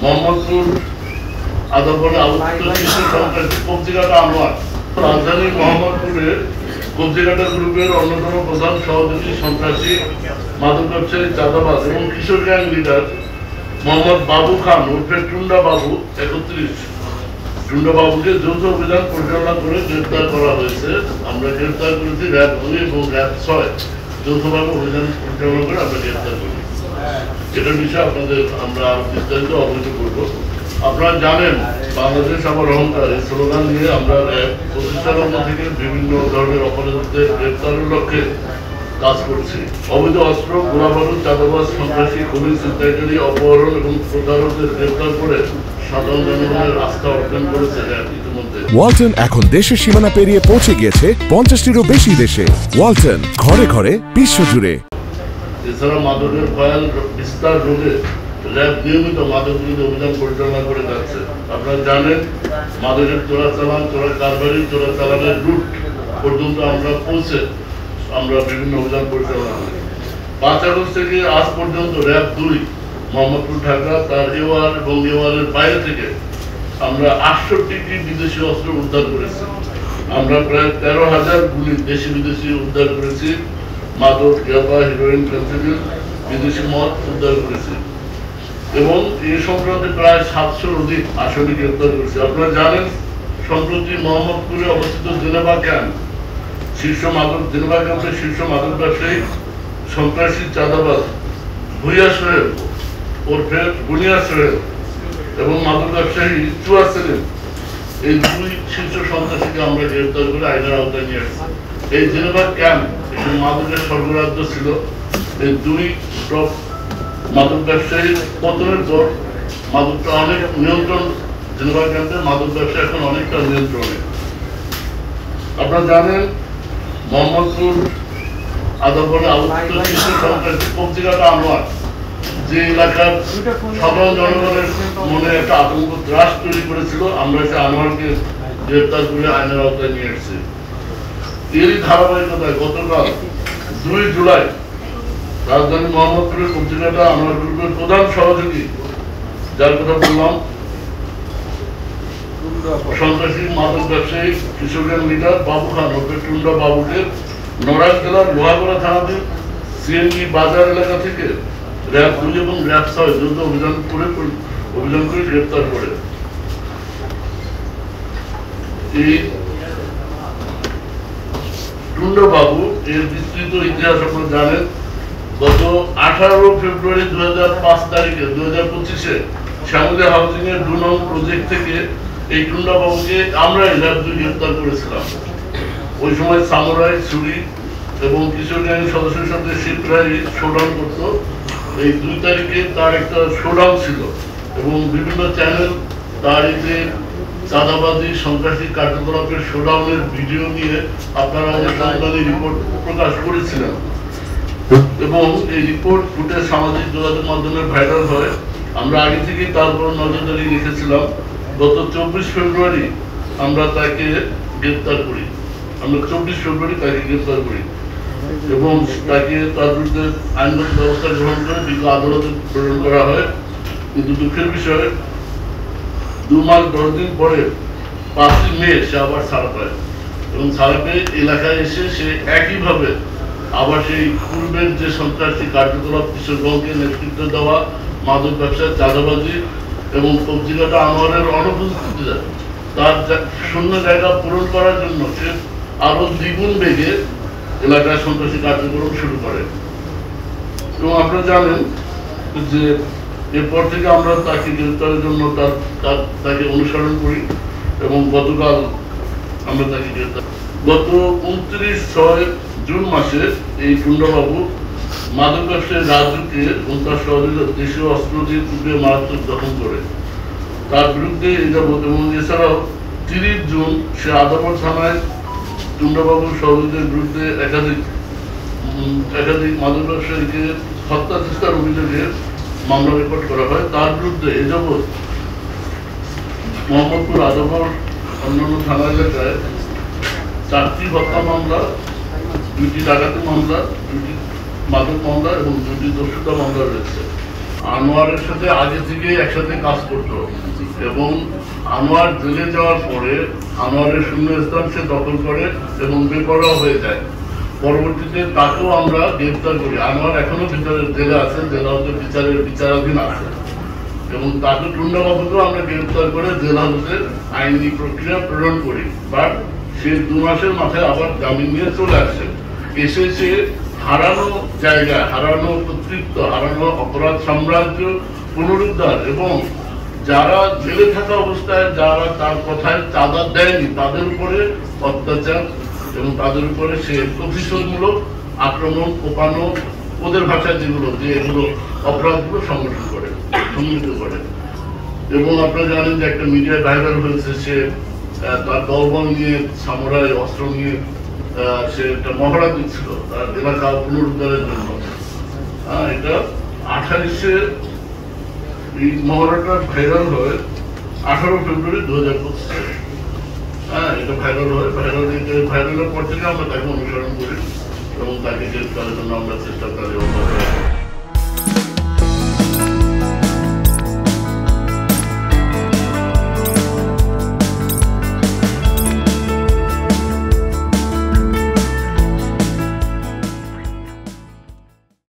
মোহাম্মদপুর আদাবরে আলোচিত শীর্ষ সন্ত্রাসী কবজিকাটা আনোয়ার রাজধানীর মোহাম্মদপুরে কবজিকাটা গ্রুপের অন্যতম প্রধান সহযোগী সন্ত্রাসী মাদক ব্যবসায়ী চাঁদাবাজ এবং কিশোর গ্যাং লিডার মোহাম্মদ বাবু খান উর্ফে টুন্ডা বাবু 31 টুন্ডা বাবুকে যৌথ অভিযান পরিচালনা করে গ্রেপ্তার করা হয়েছে। আমরা গ্রেপ্তার করেছি র্যাব 2 এবং র্যাব 6 যৌথভাবে অভিযান পরিচালনা করে আমরা গ্রেপ্তার করি। এটার বিষয়ে আপনাদের আমরা বিস্তারিত অবহিত করব। আপনারা জানেন বাংলাদেশ আমার অহংকার এই স্লোগান নিয়ে আমরা প্রতিষ্ঠালগ্ন থেকে বিভিন্ন ধরনের অপরাধীদের গ্রেপ্তারের লক্ষ্যে কাজ করছি। অবৈধ অস্ত্র, গোলাবারুদ, চাঁদাবাজ, সন্ত্রাসী, খুনি, ছিনতাইকারী, অপহরণ এবং প্রতারকদের গ্রেপ্তার করে সাধারণ জনগণের আস্থা অর্জন করেছে ইতিমধ্যে। ওয়ালটন এখন দেশের সীমানা পেরিয়ে পৌঁছে গিয়েছে 50টিরও বেশি দেশে। ওয়ালটন, ঘরে ঘরে বিশ্বজুড়ে। এছাড়া মাদকের ভয়াল বিস্তার রোধে র্যাব নিয়মিত মাদক বিরোধী অভিযান পরিচালনা করে যাচ্ছে। আপনারা জানেন মাদকের চোরাচালান, চোরাচালানের রুট পর্যন্ত আমরা পৌঁছে আমরা বিভিন্ন অভিযান পরিচালনা করি। 5 আগস্ট থেকে আজ পর্যন্ত র্যাব 2 মোহাম্মদপুর, ঢাকা, তার এওয়ার এবং এওয়ারের বাইরে থেকে আমরা 68টি বিদেশি অস্ত্র উদ্ধার করেছি। আমরা প্রায় 13,000 গুলি দেশি বিদেশি উদ্ধার করেছি। মাদক, ইয়াবা, হেরোইন, ফেন্সিডিল, বিদেশি মদ উদ্ধার করেছি এবং এই সংক্রান্তে প্রায় 700-র অধিক আসামি গ্রেপ্তার করেছি। আপনারা জানেন সম্প্রতি মোহাম্মদপুরে অবস্থিত জেনেভা ক্যাম্প ক্যাম্পের শীর্ষ মাদক ব্যবসায়ী সন্ত্রাসী চাঁদাবাজ ভুইয়া সোহেল ওরফে বুনিয়া সোহেল এবং মাদক ব্যবসায়ী চুয়া সেলিম, এই 2 শীর্ষ সন্ত্রাসীকে আমরা গ্রেপ্তার করে আইনের আওতায় নিয়ে আসছি। এই জেনেভা ক্যাম্প মাদকের স্বর্গরাজ্য ছিল। এই 2 টপ মাদক ব্যবসায়ীর পতনের পর মাদকটা অনেক নিয়ন্ত্রণ, জেনেভা ক্যাম্পে মাদক ব্যবসা এখন অনেকটা নিয়ন্ত্রণে। আপনারা জানেন মোহাম্মদপুর আদাবরে আলোচিত শীর্ষ সন্ত্রাসী কবজিকাটা আনোয়ার যে এলাকার সাধারণ জনগণের মনে একটা আতঙ্ক ত্রাস তৈরি করেছিল, আমরা সে আনোয়ারকে গ্রেপ্তার করে আইনের আওতায় নিয়ে এসেছি। এরই ধারাবাহিকতায় গতকাল 2 জুলাই রাজধানী মোহাম্মদপুরের কবজিকাটা আনোয়ার গ্রুপের প্রধান সহযোগী, যার কথা বললাম, সন্ত্রাসী মাদক ব্যবসায়ী কিশোর গ্যাং লিডার বাবু খান ওরফে টুন্ডা বাবুকে নড়াইল জেলার লোহাগড়া থানাধীন সিএনজি বাজার এলাকা থেকে র্যাব 2 এবং র্যাব 6 যৌথ অভিযান করে গ্রেপ্তার করে। এই টুন্ডা বাবু এর বিস্তৃত ইতিহাস আপনারা জানেন। গত 18 ফেব্রুয়ারি 2005 তারিখে 2025-এ শ্যামলী হাউজিং এর 2 নং প্রজেক্ট থেকে এই টুন্ডা বাবুকে আমরা র্যাব 2 গ্রেপ্তার করেছিলাম। ওই সময় সামুরাই, ছুরি এবং কিশোর গ্যাংয়ের সদস্যের সাথে শিবরাই শোডাউন করত। এই 2 তারিখে তার একটা শোডাউন ছিল এবং বিভিন্ন চ্যানেল তার এই যে চাঁদাবাজি সন্ত্রাসী কার্যকলাপের শোডাউনের ভিডিও নিয়ে আপনারা অনেক সাংবাদিক রিপোর্ট প্রকাশ করেছিলেন এবং এই রিপোর্ট ফুটেজ সামাজিক যোগাযোগ মাধ্যমে ভাইরাল হয়। আমরা আগে থেকেই তার উপর নজরদারি রেখেছিলাম। গত 24 ফেব্রুয়ারি আমরা তাকে গ্রেপ্তার করি এবং তাকে তার বিরুদ্ধে আইনগত ব্যবস্থা গ্রহণ করে বিজ্ঞ আদালতে প্রেরণ করা হয়। কিন্তু দুঃখের বিষয় 2 মাস 10 দিন পরে 5ই মে সে আবার ছাড়া পায় এবং ছাড়া পেয়ে এলাকায় এসে সে একইভাবে আবার সেই পূর্বের যে সন্ত্রাসী কার্যকলাপ, কিশোরগঞ্জকে নেতৃত্ব দেওয়া, মাদক ব্যবসা, চাঁদাবাজি এবং কবজিকাটা আনোয়ারের অনুপস্থিতি তার শূন্য জায়গা পূরণ করার জন্য সে আরো দ্বিগুণ বেগে এলাকায় সন্ত্রাসী কার্যক্রম শুরু করে। এবং আপনারা জানেন যে এরপর থেকে আমরা তাকে গ্রেপ্তারের জন্য তাকে অনুসরণ করি এবং গতকাল আমরা তাকে গ্রেপ্তার। গত 29 জুন মাসে এই টুন্ডাবাবু মাদক ব্যবসায়ী রাজুকে এবং তার সহযোগীরা দেশীয় অস্ত্র দিয়ে কুপিয়ে মারাত্মক জখম করে। তার বিরুদ্ধে এই যাবৎ এবং এছাড়াও 30 জুন সে আদাবর থানায় টুন্ডাবাবুর সহযোগীদের বিরুদ্ধে একাধিক মাদক ব্যবসায়ীকে হত্যা চেষ্টার অভিযোগে মামলা রেকর্ড করা হয়। তার বিরুদ্ধে এ যাবৎ মোহাম্মদপুর আদাবর অন্যান্য থানা এলাকায় 4টি হত্যা মামলা, 2টি ডাকাতি মামলা, 2টি মাদক মামলা এবং 2টি দস্যুতা মামলা রয়েছে। আনোয়ারের সাথে আগে থেকে একসাথে কাজ করতো এবং আনোয়ার জেলে যাওয়ার পরে আনোয়ারের শূন্যস্থান সে দখল করে এবং বেপরোয়া হয়ে যায়। পরবর্তীতে তাকেও আমরা গ্রেফতার করি। আনোয়ার এখনো ভিতরে জেলে আছে, জেলা হাজতে বিচারাধীন আছে এবং তাকে টুন্ডাবাবুকেও আমরা গ্রেফতার করে জেলা হাজতে আইনি প্রক্রিয়া প্রেরণ করি। বাট সে 2 মাসের মাথায় আবার জামিন নিয়ে চলে আসে। এসে সে হারানো জায়গা, হারানো কর্তৃত্ব, হারানো অপরাধ সাম্রাজ্য পুনরুদ্ধার এবং যারা জেলে থাকা অবস্থায় যারা তার কথায় চাঁদা দেয়নি তাদের উপরে অত্যাচার এবং তাদের উপরে সে প্রতিশোধমূলক আক্রমণ, কোপানো, ওদের ভাষায় যেগুলো যে এগুলো অপরাধগুলো সংগঠিত করে। এবং আপনারা জানেন যে একটা মিডিয়ায় ভাইরাল হয়েছে, সে তার দলবল নিয়ে, সামুরাই অস্ত্র নিয়ে সে একটা মহড়া দিচ্ছিল তার এলাকা পুনরুদ্ধারের জন্য। এটা 28-এ এই মহড়াটা ভাইরাল হয় 18 ফেব্রুয়ারি 2025। এটা ভাইরাল হয়। ভাইরালের পর থেকে আমরা তাকে অনুসরণ করি এবং তাকে গ্রেফতারের জন্য আমরা চেষ্টা করি।